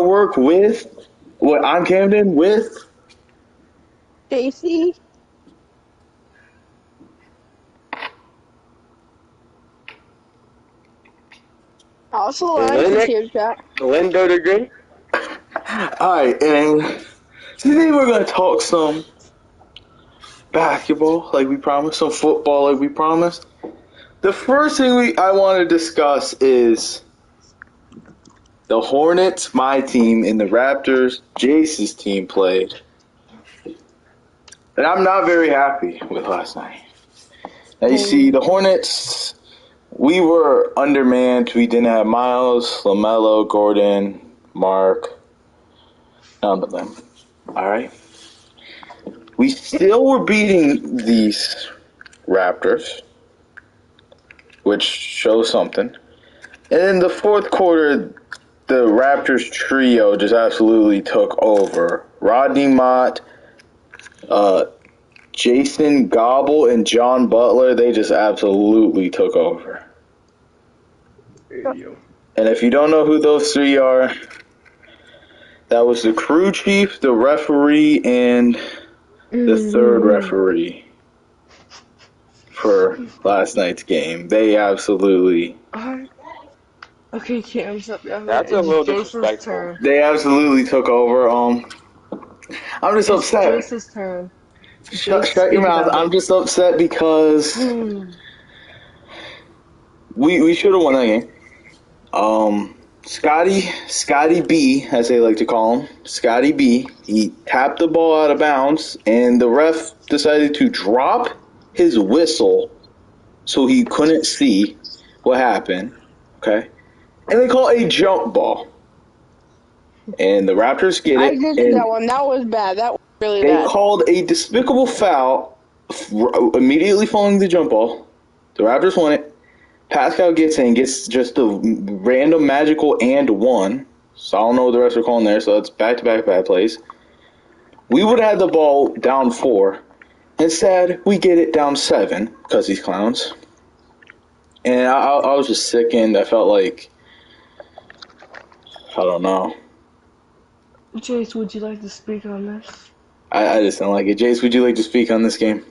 work with I'm Camden with JC. Also, like the chat. Lindo degree. Alright, and today we're gonna talk some basketball like we promised, some football like we promised. The first thing I want to discuss is the Hornets, my team, and the Raptors, Jace's team played. And I'm not very happy with last night. Now you see, the Hornets, we were undermanned. We didn't have Miles, LaMelo, Gordon, Mark, none of them. All right? We still were beating these Raptors, which shows something. And in the fourth quarter, the Raptors trio just absolutely took over. Rodney Mott, Jason Gobble, and John Butler, they just absolutely took over. And if you don't know who those three are, that was the crew chief, the referee, and the third referee for last night's game. They absolutely... Okay, Cam, That's a little disrespectful. They absolutely took over. I'm just upset. Jace's turn. Shut your mouth. I'm just upset because we should have won that game. Scotty B, as they like to call him, Scotty B, he tapped the ball out of bounds, and the ref decided to drop his whistle so he couldn't see what happened. Okay? And they call a jump ball. And the Raptors get it. I did see that one. That was bad. That was really bad. They called a despicable foul immediately following the jump ball. The Raptors won it. Pascal gets in, gets just a random magical and one. So I don't know what the refs are calling there, so it's back-to-back bad plays. We would have had the ball down 4. Instead, we get it down 7 because these clowns. And I was just sickened. I felt like, I don't know. Jace, would you like to speak on this? I just don't like it. Jace, would you like to speak on this game?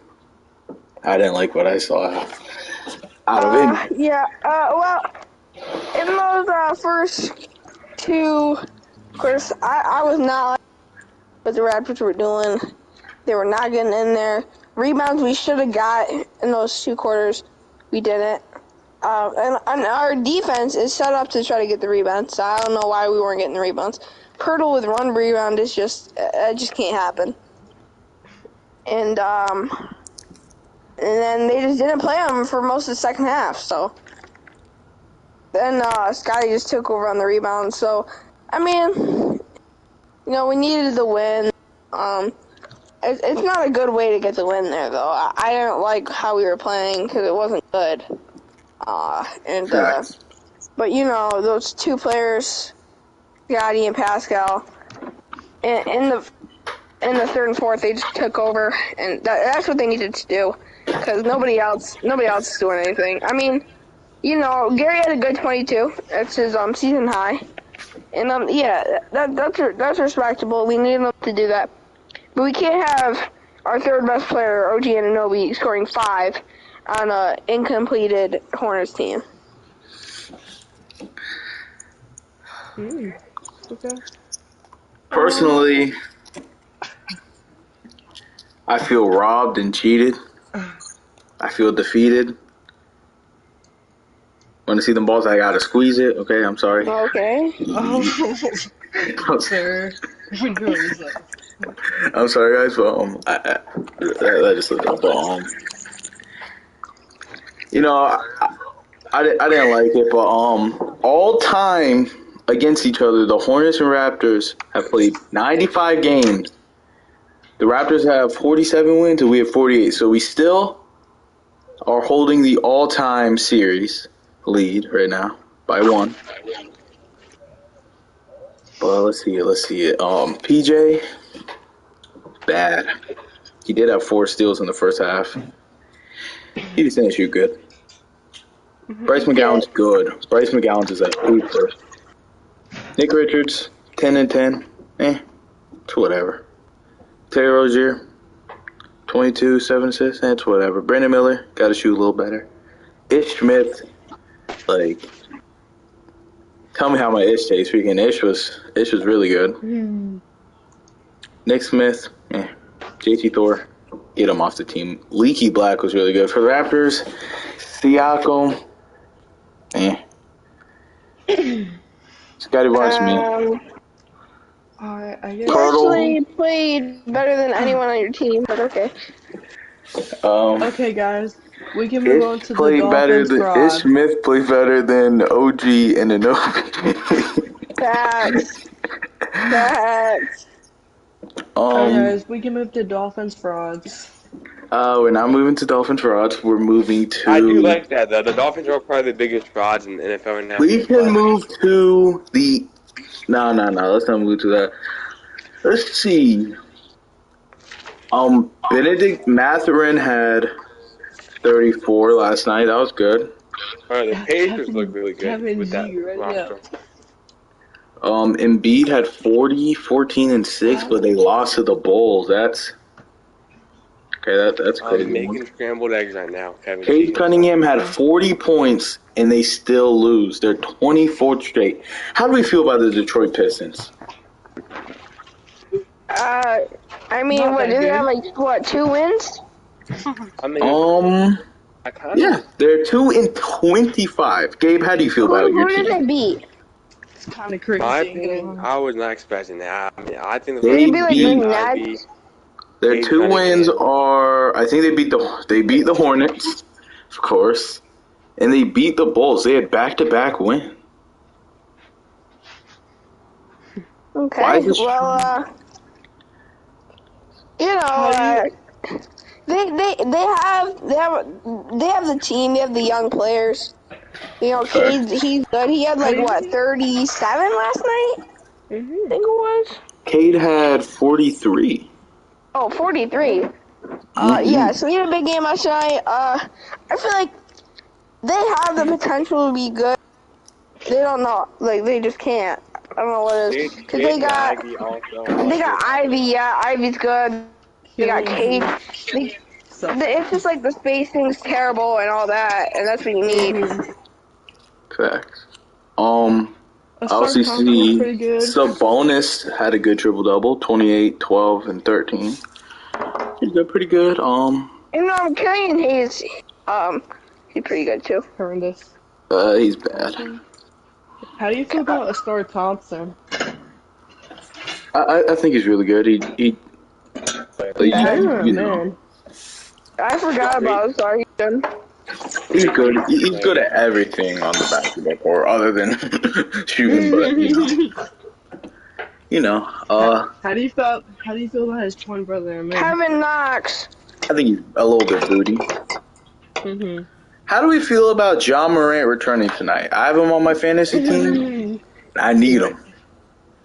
I didn't like what I saw out of it. Yeah, well, in those first two quarters, I was not like what the Raptors were doing. They were not getting in there. Rebounds we should have got in those 2 quarters, we didn't. And our defense is set up to try to get the rebounds, so I don't know why we weren't getting the rebounds. Pirtle with one rebound is just, it just can't happen. And then they just didn't play him for most of the second half, so. Then Scotty just took over on the rebound, so, I mean, we needed the win. It's not a good way to get the win there, though. I didn't like how we were playing because it wasn't good. But those 2 players, Scotty and Pascal, in the third and fourth, they just took over, and that's what they needed to do, because nobody else is doing anything. I mean, Gary had a good 22. That's his season high, and that's respectable. We need him to do that, but we can't have our third best player, OG Anunoby, scoring 5 on an incompleted Hornets team. Okay. Personally, I feel robbed and cheated. I feel defeated. Want to see them balls? I gotta squeeze it. Okay, I'm sorry. Okay. Sir. I'm sorry, guys, but I just looked up. But I didn't like it, but all time against each other, the Hornets and Raptors have played 95 games. The Raptors have 47 wins, and we have 48. So we still are holding the all-time series lead right now by 1. But let's see it. PJ, bad. He did have 4 steals in the first half. He just didn't shoot good. Bryce McGowan's good. Bryce McGowan's is a hooper. Nick Richards, 10-10. It's whatever. Terry Rozier, 22, 7 assists. It's whatever. Brandon Miller, got to shoot a little better. Ish Smith, like, tell me how my Ish tastes. Freaking Ish was really good. Nick Smith, JT Thor, get him off the team. Leaky Black was really good. For the Raptors, Siakam, Scotty Barnes, I You guess. actually played better than anyone on your team, but okay. Okay, guys. We can move on to the played better Dolphins than fraud. Ish Smith played better than OG and Anobi. Facts. Facts. Alright, guys. We can move to Dolphins frauds. We're not moving to Dolphins frauds. We're moving to. I do like that though. The Dolphins are probably the biggest frauds in the NFL right now. We can move to the. No. Let's not move to that. Let's see. Benedict Mathurin had 34 last night. That was good. The Pacers look really good Kevin with that G right roster. Embiid had 40, 14, and 6, but they lost to the Bulls. That's crazy. I'm making scrambled eggs right now, Kevin. Cade Cunningham had 40 points, and they still lose. They're 24th straight. How do we feel about the Detroit Pistons? I mean, Not what, that do they good. have, like, 2 wins? I mean, Yeah, they're 2-25. Gabe, how do you feel about your Who did team? they beat? It's kind of crazy. my opinion, I was not expecting that. I mean, I think the They Would it be like beat- the Ivy, Nets? Their Cade 2 wins Cunningham. are, I think they beat the Hornets, of course, and they beat the Bulls. They had back-to-back wins. Why Okay, is this- well, you know, they have the team. They have the young players. You know, Cade's he's good. He had like what 37 last night. I think it was. Cade had 43. Oh, 43. Yeah. So he had a big game last night. I feel like they have the potential to be good. They don't know. Like they just can't. I don't know what it is. Cause they got Ivy also. Ivy. Yeah, Ivy's good. They got Cade. It's just like the spacing's terrible and all that, and that's what you need. Facts. Thompson was pretty good. Sabonis had a good triple-double, 28, 12, and 13. Pretty good. And Killian Hayes, he's pretty good too. Horrendous. He's bad. How do you feel about Astar Thompson? I think he's really good. He Man. I forgot about Sorry. he's good. He's good at everything on the basketball court, other than shooting. But How do you feel about his twin brother? Man? Kevin Knox. I think he's a little bit booty. How do we feel about John Morant returning tonight? I have him on my fantasy team. I need him.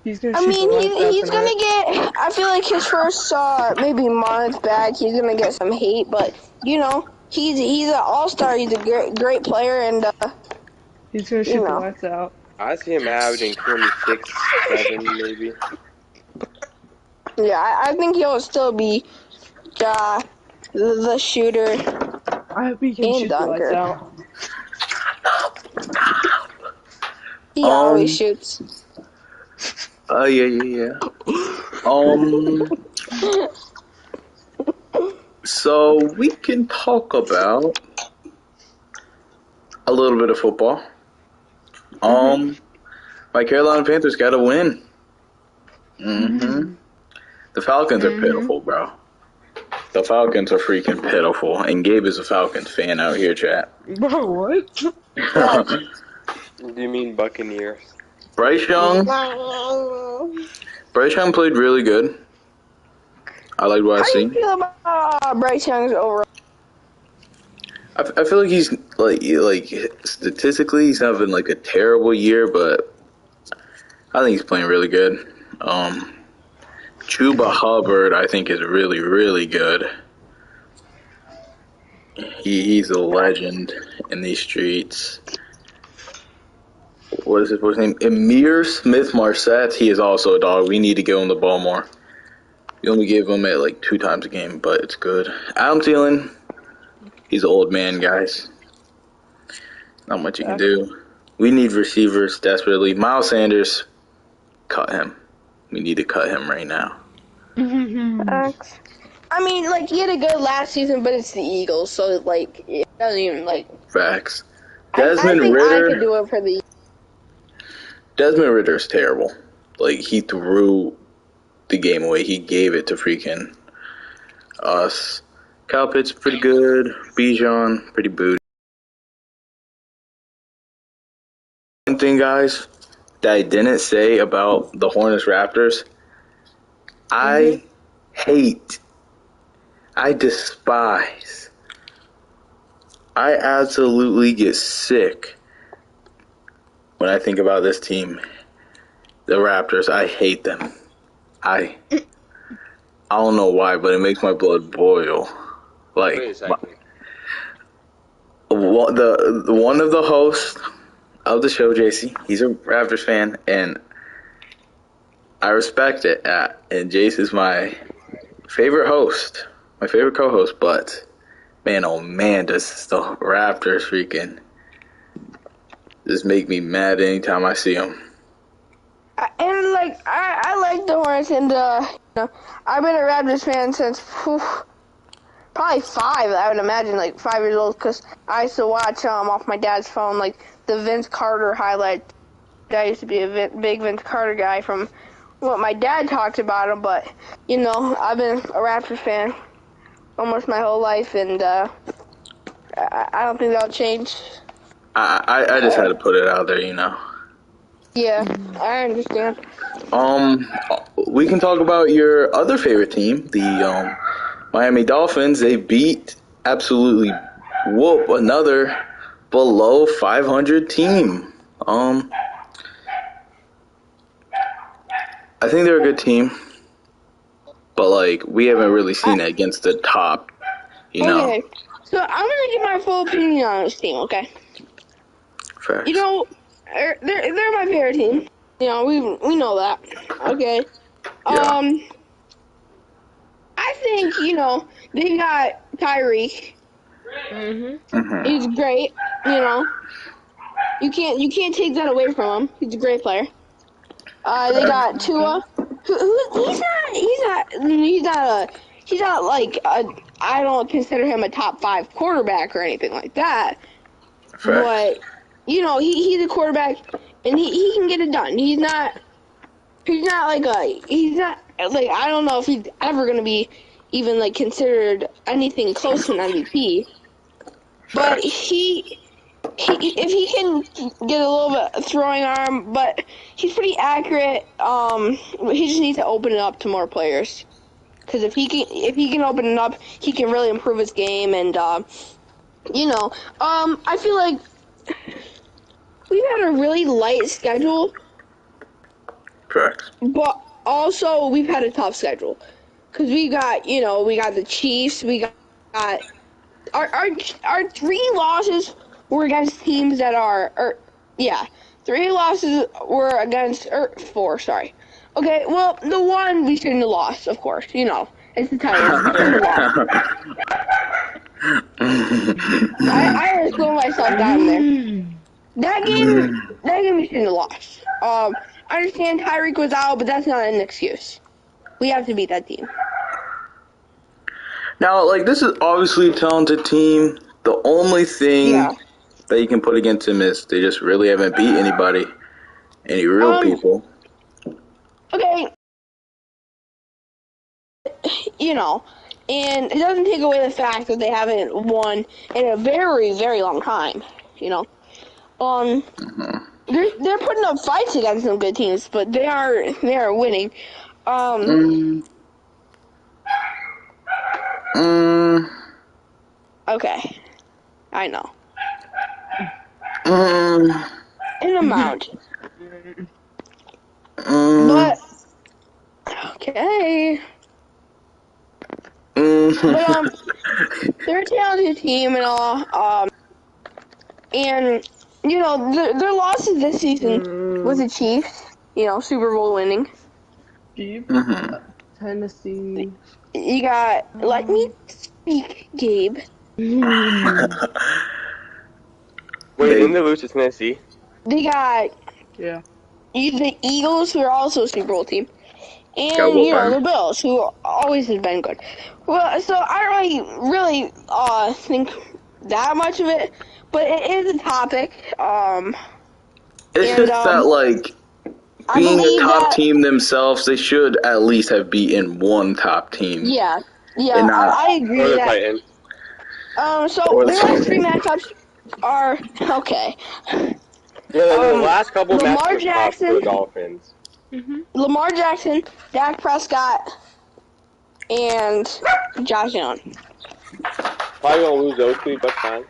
He's gonna I shoot mean, the lights out he's tonight. gonna get. I feel like his first maybe month back, he's gonna get some hate, but you know, he's an all-star. He's a great player, and He's gonna shoot the lights out. I see him averaging 26, 7 maybe. yeah, I think he'll still be the shooter. I hope he can And shoot the lights dunker. out. He always shoots. Yeah. So we can talk about a little bit of football. My Carolina Panthers got to win. The Falcons are pitiful, bro. The Falcons are freaking pitiful, and Gabe is a Falcons fan out here, chat. Bro, what? Do you mean Buccaneers? Bryce Young played really good. I like what I How do you see. feel about Bryce Young's overall? I feel like he's like statistically he's having like a terrible year, but I think he's playing really good. Chuba Hubbard I think is really, really good. He's a legend in these streets. what is his first name? Emir Smith-Marset. He is also a dog. We need to give him the ball more. We only gave him it like 2 times a game, but it's good. Adam Thielen, he's an old man, guys. Not much you can do. We need receivers desperately. Miles Sanders, cut him. We need to cut him right now. Facts. I mean, like, he had a good last season, but it's the Eagles, so, like, it doesn't even, like... Facts. I Desmond think Ritter. I could do it for the... Desmond Ritter's terrible. Like, he threw the game away. He gave it to freaking us. Kyle Pitts, pretty good. Bijan, pretty booty. One thing, guys, that I didn't say about the Hornets Raptors, I hate, I despise, I absolutely get sick when I think about this team, the Raptors. I hate them. I don't know why, but it makes my blood boil. Like, Wait a second. the one of the hosts of the show, JC, he's a Raptors fan, and I respect it. And Jace is my favorite host, my favorite co-host, but man, oh man, does the Raptors freaking just make me mad anytime I see them. And, like, I like the Hornets, and, you know, I've been a Raptors fan since, probably 5, I would imagine, like, 5 years old, because I used to watch, off my dad's phone, like, the Vince Carter highlight. I used to be a big Vince Carter guy from what my dad talked about him, but, you know, I've been a Raptors fan almost my whole life, and, I don't think that'll change. I just had to put it out there, you know. Yeah, I understand. We can talk about your other favorite team, the Miami Dolphins. They absolutely whoop another below 500 team. I think they're a good team, but like we haven't really seen it against the top, you know. Okay, so I'm gonna give my full opinion on this team. Okay. Facts. You know, they're my favorite team. You know, we know that. Okay. Yeah. I think, you know, they got Tyreek. He's great. You know, you can't take that away from him. He's a great player. They got Tua. He's not like I don't consider him a top 5 quarterback or anything like that. Facts. But you know, he's a quarterback and he can get it done. He's not like I don't know if he's ever gonna be even like considered anything close to an MVP. But if he can get a little bit of throwing arm, but he's pretty accurate. He just needs to open it up to more players. Because if he can open it up, he can really improve his game. And you know, I feel like we've had a really light schedule. Correct. But also we've had a tough schedule. Because we got the Chiefs. We got our 3 losses were against teams that are 3 losses were against 4. Sorry. Okay, well the one we shouldn't have lost, of course. You know, it's the Titans. We shouldn't have lost. I always slow myself down there. That game we shouldn't have lost. I understand Tyreek was out, but that's not an excuse. We have to beat that team. Now, like, this is obviously a talented team. The only thing that you can put against them is they just really haven't beat any real people. Okay. You know, and it doesn't take away the fact that they haven't won in a very, very long time, you know. They're putting up fights against some good teams, but they are winning. Okay. I know. In amount. But okay. But they're a talented team and all. And you know, their losses this season was the Chiefs. You know, Super Bowl winning. Chiefs, Mm-hmm. Tennessee. You got. Let me speak, Gabe. Wait, They- didn't they lose to Tennessee? They got Yeah. the Eagles, who are also a Super Bowl team, Got and what, you know man? the Bills, who always have been good. Well, so I don't really think that much of it, but it is a topic. It's And just that, like, I being a believe top that. team themselves, they should at least have beaten one top team. Yeah, And not, I agree Or with the that. Titans. So Or the their last three Titans. matchups are okay. Yeah, the last couple Lamar matches were tough for Jackson. the Dolphins. Lamar Jackson, Dak Prescott, and Josh Allen. Probably gonna lose those two, but fine.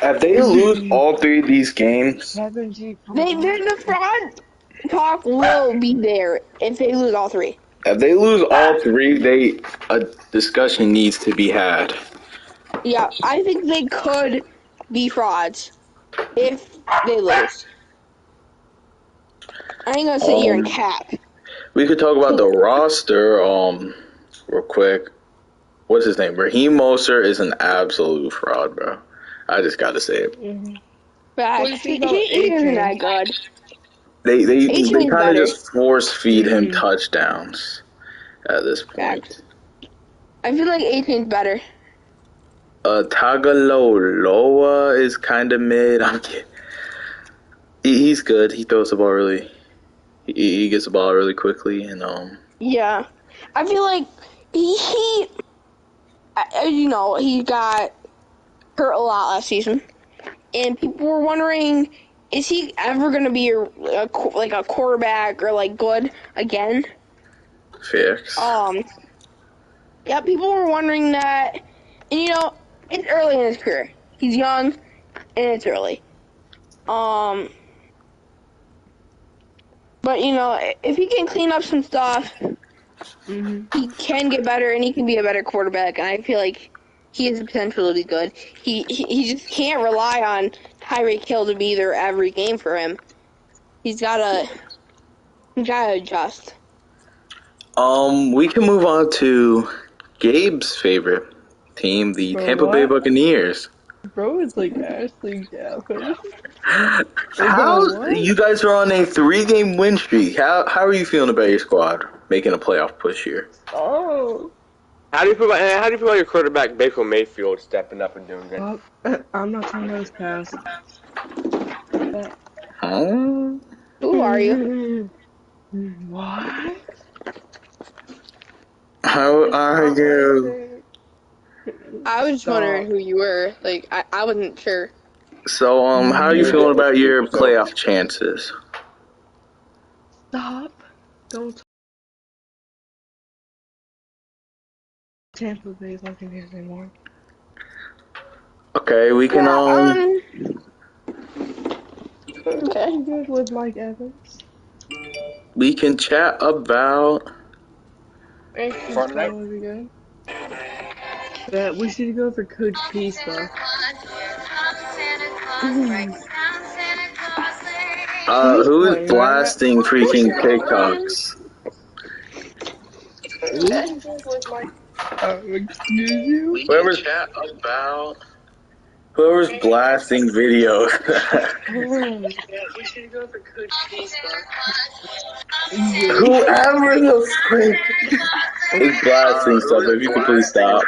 If they lose all three of these games, The fraud talk will be there if they lose all three. if they lose all three, a discussion needs to be had. Yeah, I think they could be frauds if they lose. I ain't gonna sit here and cap. We could talk about the roster, real quick. What's his name? Raheem Mostert is an absolute fraud, bro. I just gotta say it. But What do you think about he isn't that A-Chain? good. They A-Chain's kind of better. just force feed him touchdowns at this point. Fact. I feel like 18's better. Tagovailoa is kind of mid. I'm kidding. He's good. He throws the ball really. He gets the ball really quickly, and Yeah, I feel like he you know, he got hurt a lot last season, and people were wondering, is he ever gonna be a quarterback or like good again? fix. Yeah, people were wondering that, and you know, it's early in his career. He's young, and it's early. But you know, if he can clean up some stuff, he can get better, and he can be a better quarterback. And I feel like he has the potential to be good. He just can't rely on Tyreek Hill to be there every game for him. He's gotta adjust. We can move on to Gabe's favorite team, the Tampa Bay Buccaneers. Bro, it's like Ashley Galvin. How you guys are on a 3-game win streak? How are you feeling about your squad making a playoff push here? Oh. How do you feel about your quarterback Baker Mayfield stepping up and doing good? I'm not talking about his past. Huh? Who are you? What? How are you? I was just wondering who you were. Like, I wasn't sure. So, how are you feeling about your playoff chances? Stop. Don't talk. Tampa Bay's not gonna get anymore. Okay, we can Okay. I'm good with Mike Evans. we can chat about Fortnite? Would be good. Yeah, we should go for Coach P stuff. who is blasting freaking TikToks? Excuse you? Whoever's chat about whoever's blasting videos. We should go for Coach P stuff. Whoever the frick is blasting stuff, if you could please stop.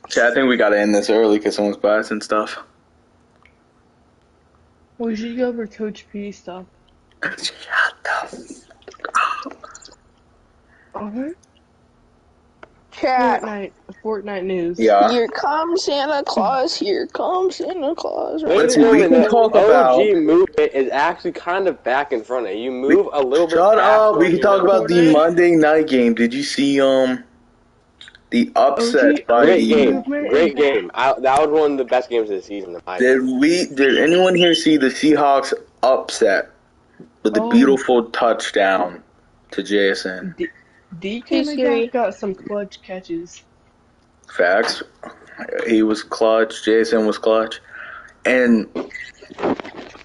Chat, I think we gotta end this early because someone's blasting stuff. We should go for Coach P stuff. Shut the Alright. Chat. Fortnite news. Yeah. Here comes Santa Claus. Here comes Santa Claus. Let's see, we can talk about. OG movement is actually kind of back in front of you. Move a little bit. Shut up. We can faster. talk about the Monday night game. Did you see the upset by Great the? game. Great game. That was one of the best games of the season. Did anyone here see the Seahawks upset with the beautiful touchdown to JSN? DK got some clutch catches. Facts. He was clutch. Jason was clutch. And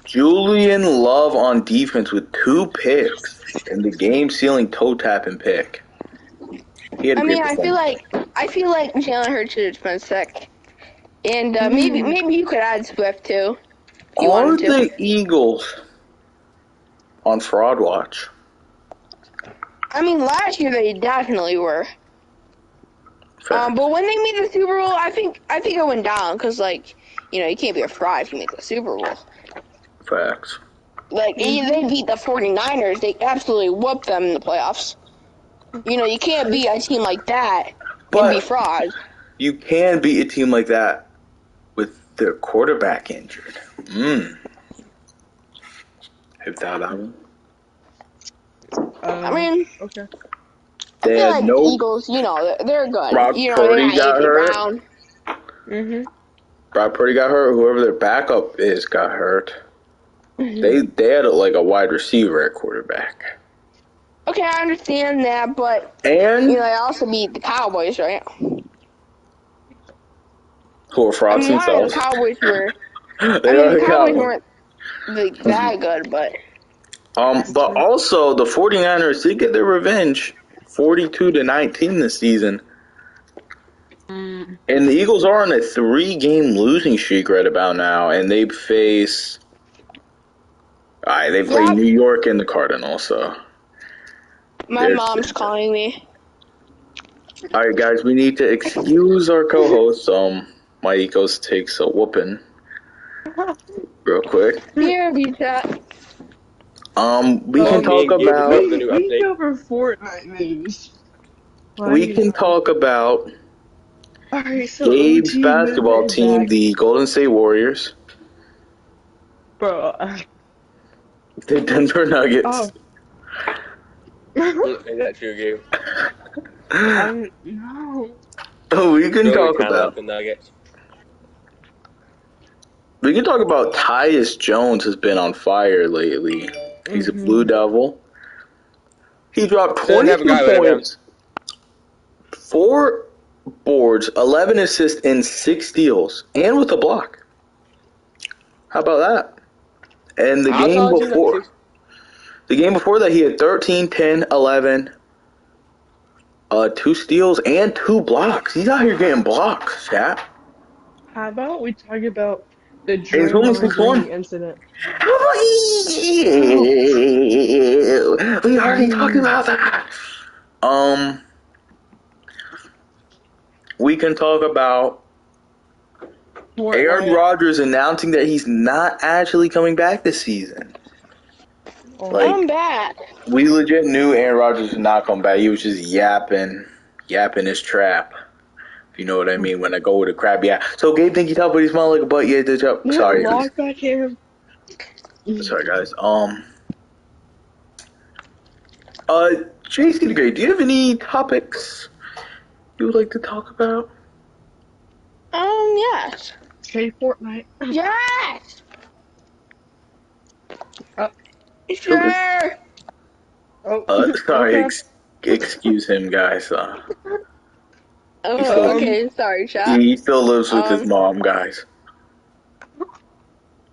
Julian Love on defense with 2 picks and the game-sealing toe-tapping pick. He had a I great mean, performance. I feel like Jalen Hurts should have been sick, and maybe you could add Swift too, if you Are wanted to. the Eagles on fraud watch? I mean, last year they definitely were. But when they made the Super Bowl, I think it went down because, like, you know, you can't be a fraud if you make the Super Bowl. Facts. Like, they beat the 49ers. They absolutely whooped them in the playoffs. You know, you can't beat a team like that and be But fraud. you can beat a team like that with their quarterback injured. Have thought that one? I mean, Okay. I They feel had like the Eagles, you know, they're good. Brock You know, Purdy they got got A.J. hurt. Brown. Brock Purdy got hurt. Whoever their backup is got hurt. They had like a wide receiver at quarterback. Okay, I understand that, but And you know, they also beat the Cowboys, right? who are I frauds mean, not themselves. the Cowboys were. They I mean, are the the Cowboys Cowboys. weren't like that good, but But also the 49ers did get their revenge, 42-19 this season. And the Eagles are on a 3-game losing streak right about now, and they face. They play yeah, New York and the Cardinals. So, my mom's calling me. all right, guys, we need to excuse our co-host. My Ecos takes a whooping real quick. Here, be chat. We can talk Gabe, about. the new We update. go for Fortnite news. We can talk about Alright, so Gabe's OG basketball movement is team, back. the Golden State Warriors, Bro, the Denver Nuggets. oh. Is that true, Gabe? No. We can Really talk kind of like about. the Nuggets. We can talk about Tyus Jones has been on fire lately. He's a Blue Devil. He dropped Still never 22 got rid of him. points, 4 boards, 11 assists, and 6 steals, and with a block. How about that? And the game before that, he had 13, 10, 11, 2 steals, and 2 blocks. He's out here getting blocks, chat. How about we talk about the And he's only Draymond 6'1". Green incident? We already talked about that. We can talk about Aaron Rodgers announcing that he's not actually coming back this season. I'm back. We legit knew Aaron Rodgers would not come back. He was just yapping his trap. If you know what I mean, when I go with a crab, yeah. So Gabe think he's tough, but he smells like a butt. Yeah, the job. Sorry. Lock back him. Sorry, guys. JC the Great, do you have any topics you would like to talk about? Yes. Say Fortnite. Yes. Oh. Sure. Sorry. Okay. Excuse him, guys. Okay, sorry, chat. He still lives with his mom, guys.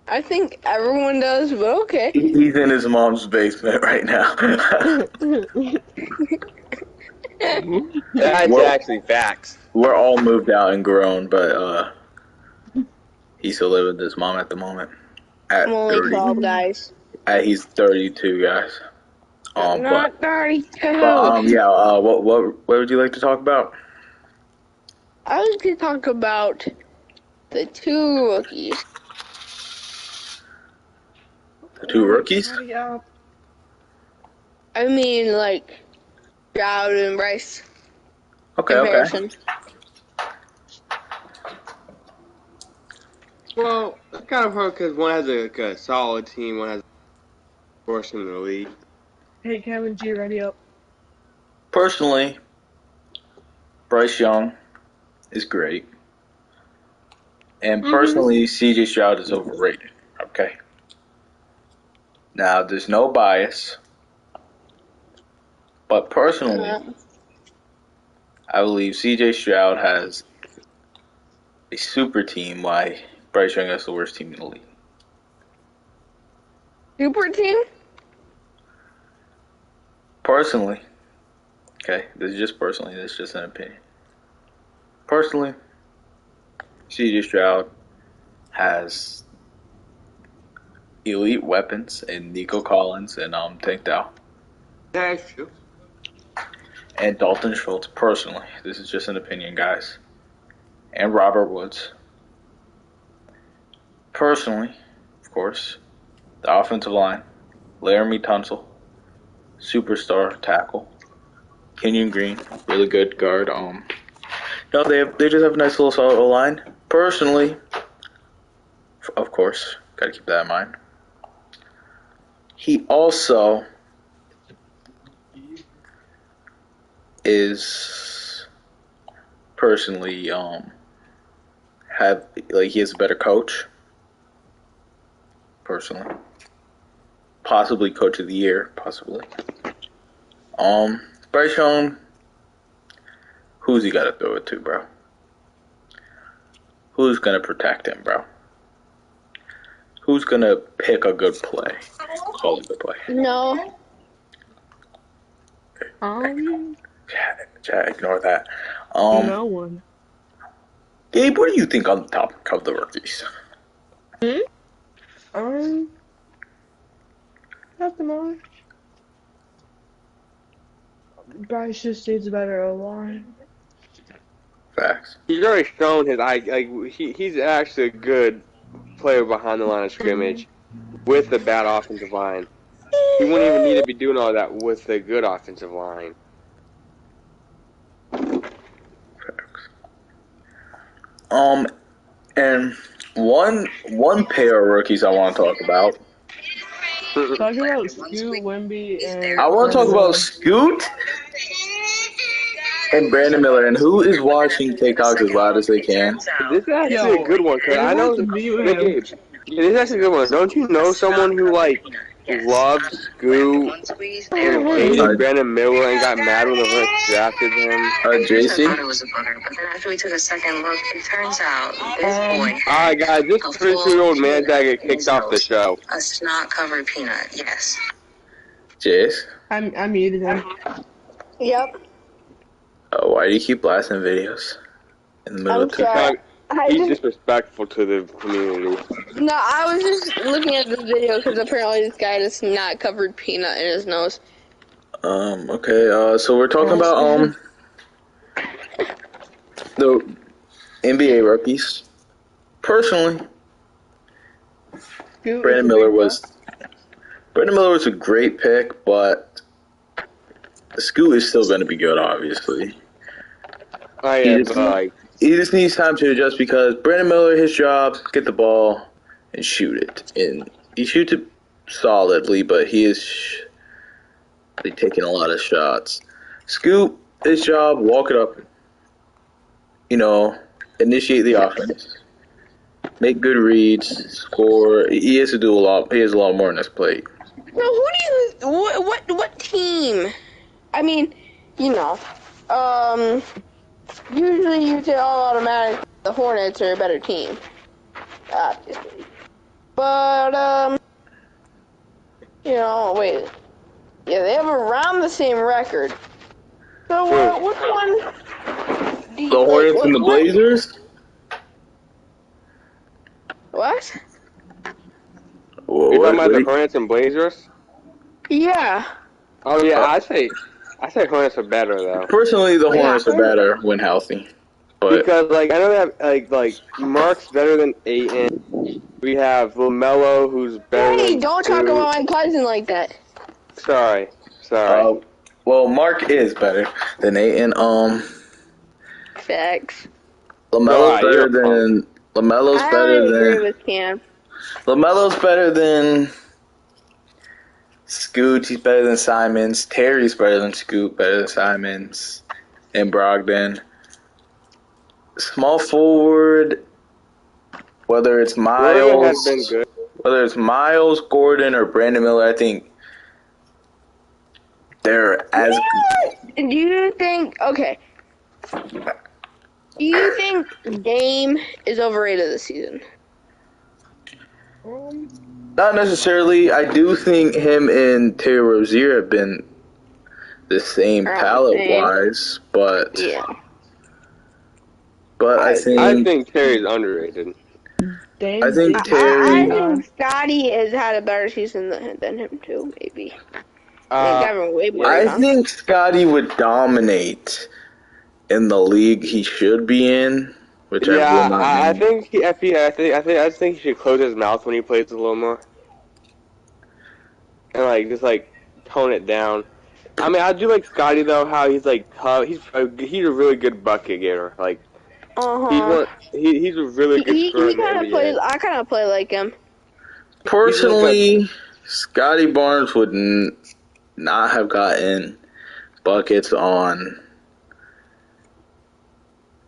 I think everyone does, but okay. He's in his mom's basement right now. That's actually facts. We're all moved out and grown, but he still lives with his mom at the moment. At I'm only 30. 12, guys. He's 32, guys. Not 32. What would you like to talk about? I was going to talk about the 2 rookies. The 2 rookies? I mean, like, Stroud and Bryce. Okay. Well, it's kind of hard because one has a solid team, one has a worst in the league. Hey, Kevin G, ready up. Personally, Bryce Young is great. And personally, CJ Stroud is overrated. Okay. Now, there's no bias. But personally, I believe CJ Stroud has a super team, why Bryce Young is the worst team in the league. Super team? Personally, okay, this is just personally, this is just an opinion. Personally, CJ Stroud has elite weapons in Nico Collins and Tank Dow. That's true. And Dalton Schultz, personally. This is just an opinion, guys. And Robert Woods. Personally, of course, the offensive line, Laramie Tunsil, superstar tackle, Kenyon Green, really good guard. They just have a nice little solid line. Personally, of course, gotta keep that in mind. He also is personally he is a better coach. Personally, possibly coach of the year, possibly. Bryce Young, who's he got to throw it to, bro? Who's gonna protect him, bro? Who's gonna pick a good play? Call it a good play. No. Chat, ignore that. No one. Gabe, what do you think on the topic of the rookies? Nothing much. Bryce just needs a better O-line. Facts. He's already shown he's actually a good player behind the line of scrimmage with a bad offensive line. He wouldn't even need to be doing all that with a good offensive line. Facts. And one pair of rookies I want to talk about. Talk about Scoot, Wemby, and... I want to talk about Scoot and Brandon Miller, and who is watching TikToks as loud as they can. This is actually a good one, because I know this is actually a good one. Don't you know someone who loves Scoot and hated Brandon Miller and got mad when the Hornets drafted him? JC? After we took a second look, it turns out this boy. Alright, guys, this 32-year-old man that get kicked off the show. A snot-covered peanut, yes. Jace? I muted him. Yep. Oh, why do you keep blasting videos in the middle of TikTok? He's disrespectful to the community. No, I was just looking at this video because apparently this guy does not covered peanut in his nose. Okay, so we're talking about, the NBA rookies. Personally, Brandon Miller was a great pick, but Scoot is still going to be good, obviously. He just needs time to adjust because Brandon Miller, his job, get the ball and shoot it. And he shoots it solidly, but he is taking a lot of shots. Scoot, his job, walk it up, initiate the offense, make good reads, score. He has to do a lot. He has a lot more on his plate. So what team? I mean, usually you tell automatically the Hornets are a better team, obviously. But, wait. Yeah, they have around the same record. So, which one? The Hornets and the Blazers? What? You're talking about the Hornets and Blazers? Yeah. Oh, yeah, I say Hornets are better, though. Personally, the Hornets are better when healthy. But because, I know that, Mark's better than Ayton. We have LaMelo, who's better than... Hey, don't talk about my cousin like that. Sorry. Well, Mark is better than Ayton. Facts. LaMelo's better than... LaMelo's better than... I agree with Cam. LaMelo's better than... Scoot, he's better than Simons. Terry's better than Scoot, better than Simons. And Brogdon. Small forward, whether it's Miles, Gordon, or Brandon Miller, I think they're as. Do you think? Okay. Do you think Dame is overrated this season? Not necessarily. I do think him and Terry Rozier have been the same palette-wise, but yeah. But I think Terry's underrated. I think Terry. I think Scotty has had a better season than him too. Maybe. I think Scotty would dominate in the league he should be in, which I think he should close his mouth when he plays a little more, and just tone it down. I mean, I do like Scotty though. How he's tough. He's a really good bucket getter. He's a really good scorer in the NBA. I kind of play like him. Personally, Scotty Barnes would not have gotten buckets on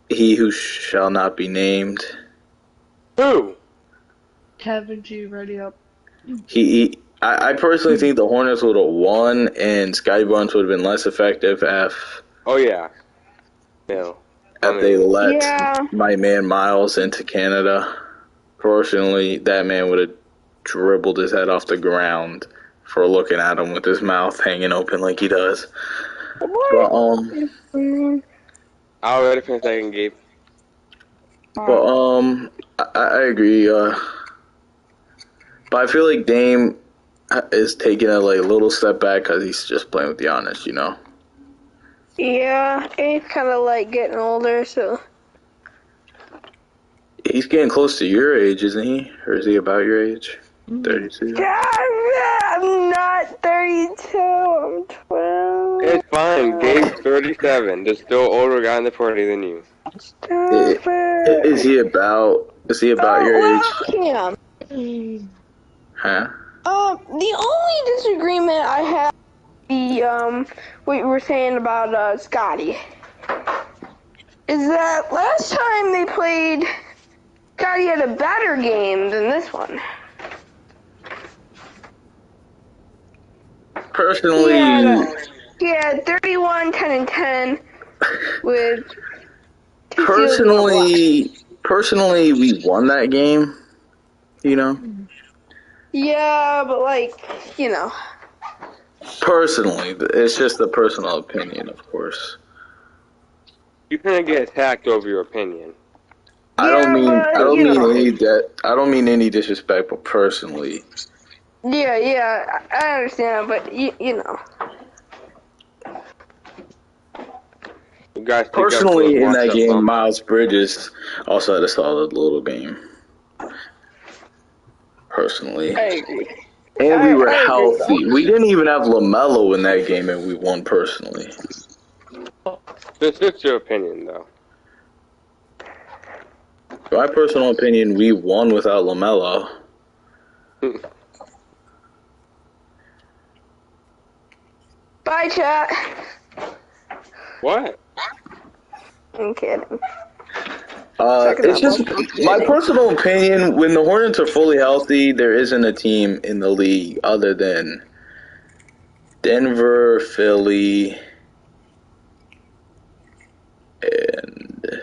he who shall not be named. Who? Kevin G, ready up. I personally think the Hornets would have won, and Scotty Barnes would have been less effective if. Oh yeah. No. If they let my man Miles into Canada. Personally, that man would have dribbled his head off the ground for looking at him with his mouth hanging open like he does. But I'll ready for a second, Gabe. But I agree. But I feel like Dame is taking a little step back because he's just playing with Giannis, you know. Yeah, he's kind of getting older, so. He's getting close to your age, isn't he? Or is he about your age? 32? I'm not 32, I'm 12. It's fine, Gabe's 37. There's still an older guy in the party than you. Is he about your age? Yeah. Huh? The only disagreement I have what you were saying about Scotty is that last time they played, Scotty had a better game than this one. Personally, he had 31, 10, and 10 with personally, we won that game, you know? Yeah, but you know. Personally, it's just a personal opinion, of course. You can't get attacked over your opinion. I don't mean any disrespect, but personally. Yeah, I understand, but you know. You guys personally, in that game, Miles Bridges also had a solid little game. Personally. I agree. And we were healthy. We didn't even have LaMelo in that game, and we won personally. This is your opinion, though. My personal opinion, we won without LaMelo. Bye, chat. What? I'm kidding. It's just my personal opinion. When the Hornets are fully healthy, there isn't a team in the league other than Denver, Philly, and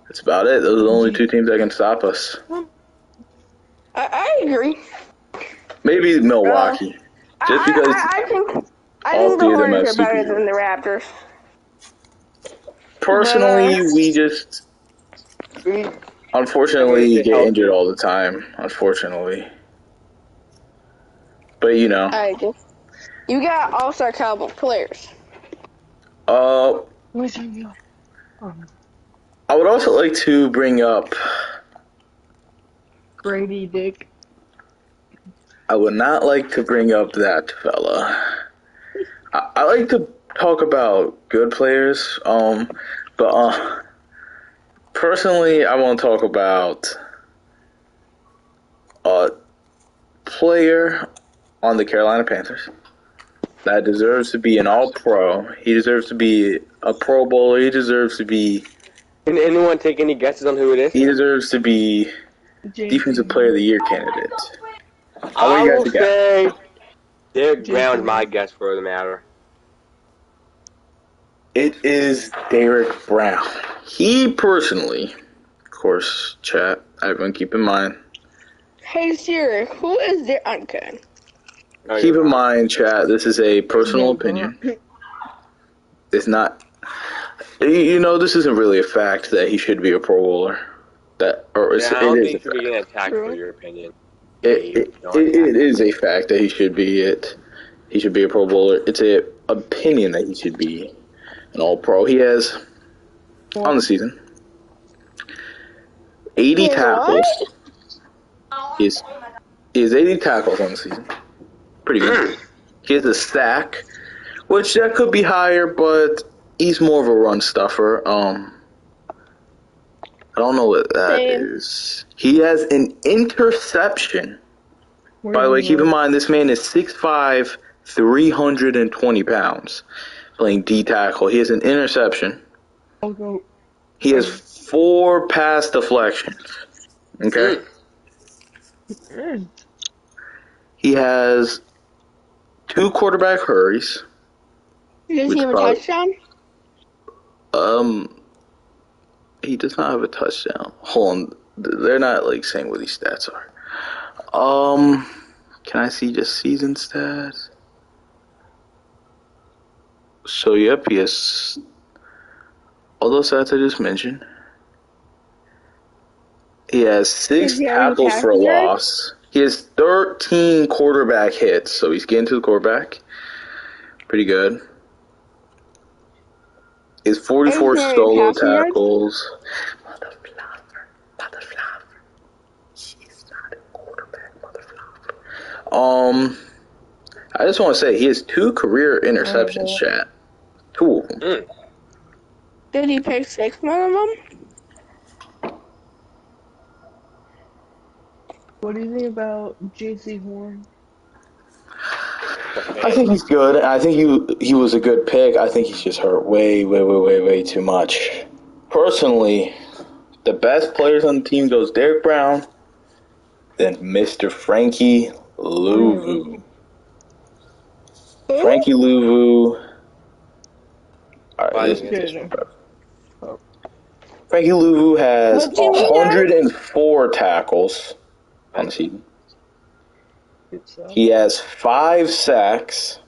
that's about it. Those are the only two teams that can stop us. I agree. Maybe Milwaukee, just because I think the Hornets are better than the Raptors. Personally, we unfortunately get injured all the time. Unfortunately, but you know. You got all-star caliber players. I would also like to bring up Brady Dick. I would not like to bring up that fella. I like to talk about good players, but personally, I want to talk about a player on the Carolina Panthers that deserves to be an All-Pro. He deserves to be a Pro Bowler. He deserves to be... Can anyone take any guesses on who it is? He deserves to be Defensive Player of the Year candidate. I will say Derek Brown's my guess for the matter. It is Derek Brown. he personally, of course, chat, everyone keep in mind. Hey Siri, who is there? I'm kidding. Keep in mind, chat, this is a personal opinion. It's not, this isn't really a fact that he should be a Pro Bowler. I don't think you should be getting attacked for your opinion. It is a fact that he should be it. He should be a Pro Bowler. It's a opinion that he should be an All-Pro. He has, on the season, 80 tackles. He has 80 tackles on the season. Pretty good. He has a sack, which that could be higher, but he's more of a run stuffer. I don't know what that is. He has an interception. By the way, keep in mind, this man is 6'5", 320 pounds, playing D tackle. He has an interception. He has 4 pass deflections. Okay? He has 2 quarterback hurries. Does he have a touchdown? He does not have a touchdown. Hold on. They're not, saying what these stats are. Can I see just season stats? So, yep, he has all those stats I just mentioned. He has 6 tackles for loss. He has 13 quarterback hits, so he's getting to the quarterback. Pretty good. He has 44 solo tackles. Mother flopper. He is not a quarterback, mother flopper. I just want to say he has 2 career interceptions, chat. 2 of them. Did he pick 6 one of them? What do you think about J.C. Horn? I think he's good. I think he was a good pick. I think he's just hurt way too much. Personally, the best players on the team goes Derek Brown, then Mr. Frankie Louvu. Frankie Louvu. Alright, Frankie Louvu has 104 tackles on the season. He has 5 sacks,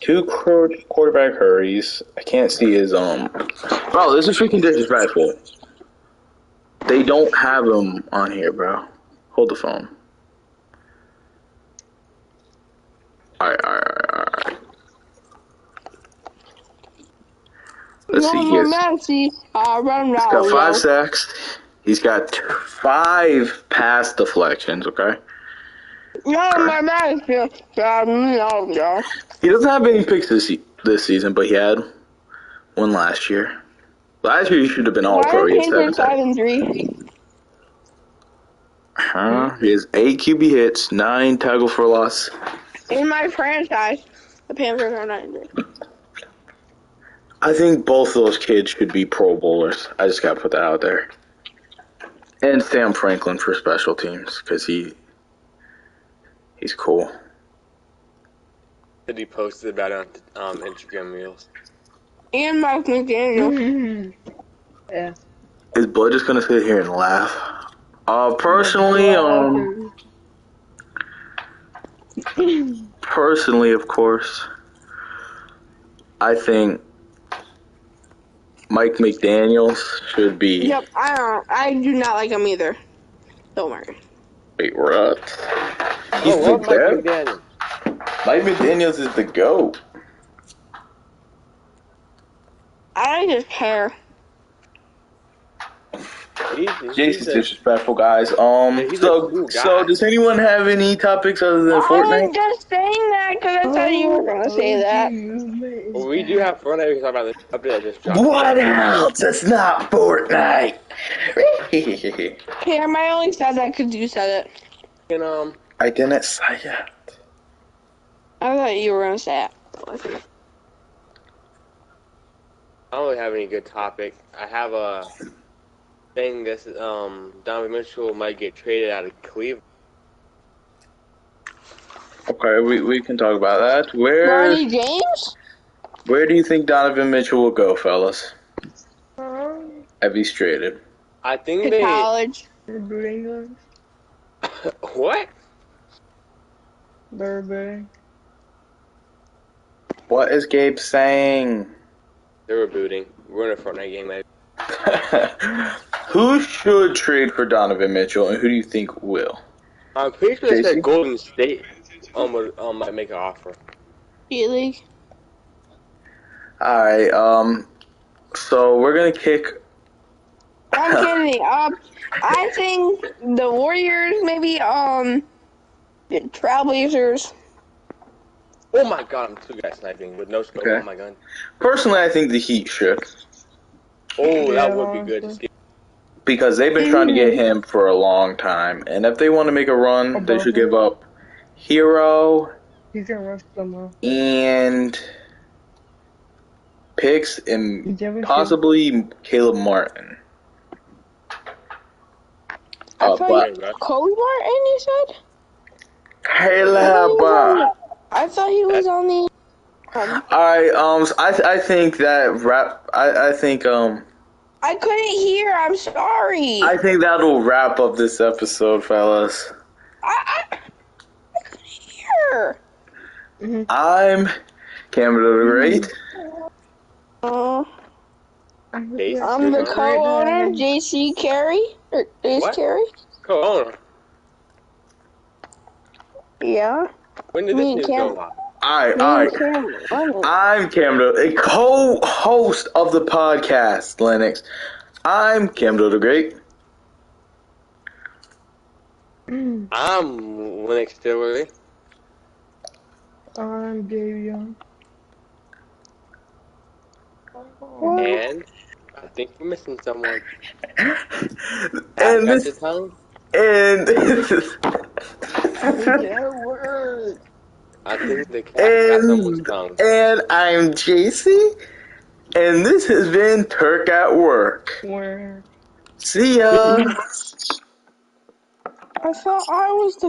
2 quarterback hurries. I can't see his Bro, this is freaking disrespectful. They don't have him on here, bro. Hold the phone. Alright. Let's see. He's got 5 sacks. He's got 5 pass deflections, okay? He doesn't have any picks this season, but he had one last year. Last year he should have been All-Pro. He has 7 sacks. He has 8 QB hits, 9 tackles for loss. In my franchise, the Panthers are 9-3. I think both of those kids should be Pro Bowlers. I just gotta put that out there. And Sam Franklin for special teams, because he's cool. Did he posted about it on Instagram Reels? And Mike McDaniel. Yeah. Is Bud just gonna sit here and laugh? Personally, of course, I think Mike McDaniels should be. Yep, I do not like him either. Don't worry. Wait, we're up. He's the GOAT. Mike McDaniels is the GOAT. I like his hair. Jason's disrespectful, guys. So does anyone have any topics other than Fortnite? I was just saying that because I thought you were going to say that. Well, we do have Fortnite. We can talk about this update I just dropped. What else? It's not Fortnite. Cam, I only said that because you said it. And, I didn't say it. I thought you were going to say it. I don't really have any good topic. I have a thing that Donovan Mitchell might get traded out of Cleveland. Okay, we can talk about that. Ronnie James? Where do you think Donovan Mitchell will go, fellas? if he's traded? I think To they. college. Burberry. What? Burberry. What is Gabe saying? They were booting. We're in a Fortnite game, maybe. Who should trade for Donovan Mitchell, and who do you think will? I'm pretty sure they Casey? said Golden State might make an offer. G-League. All right. So we're gonna kick. I'm kidding. I think the Warriors, maybe, the Trailblazers. Oh my god, I'm two guys sniping with no scope Okay. on my gun. Personally, I think the Heat should, Oh, Yeah, that would be good to see. because they've been trying to get him for a long time, and if they want to make a run, they should give up Hero He's gonna rush somehow. and picks and Did you ever see- possibly Caleb Martin. I thought But Kobe Martin, you said? Caleb. I thought he was on the. I think that I think I couldn't hear. I'm sorry. I think that'll wrap up this episode, fellas. I couldn't hear. I'm Cameron the Great. I'm the co-owner, JC Carey. Or Jace What? Carey. Co-owner. Yeah. When did Me this and news Cam. go live? I'm Cameron, a co-host of the podcast, Lennox. I'm Cameron the Great. I'm Linux Stillery. I'm Gabe Young. And I think we're missing someone. And Got this your tongue? and I think the cat got someone's tongue. and I'm JC, and this has been Turk at Work. Where? See ya. I thought I was the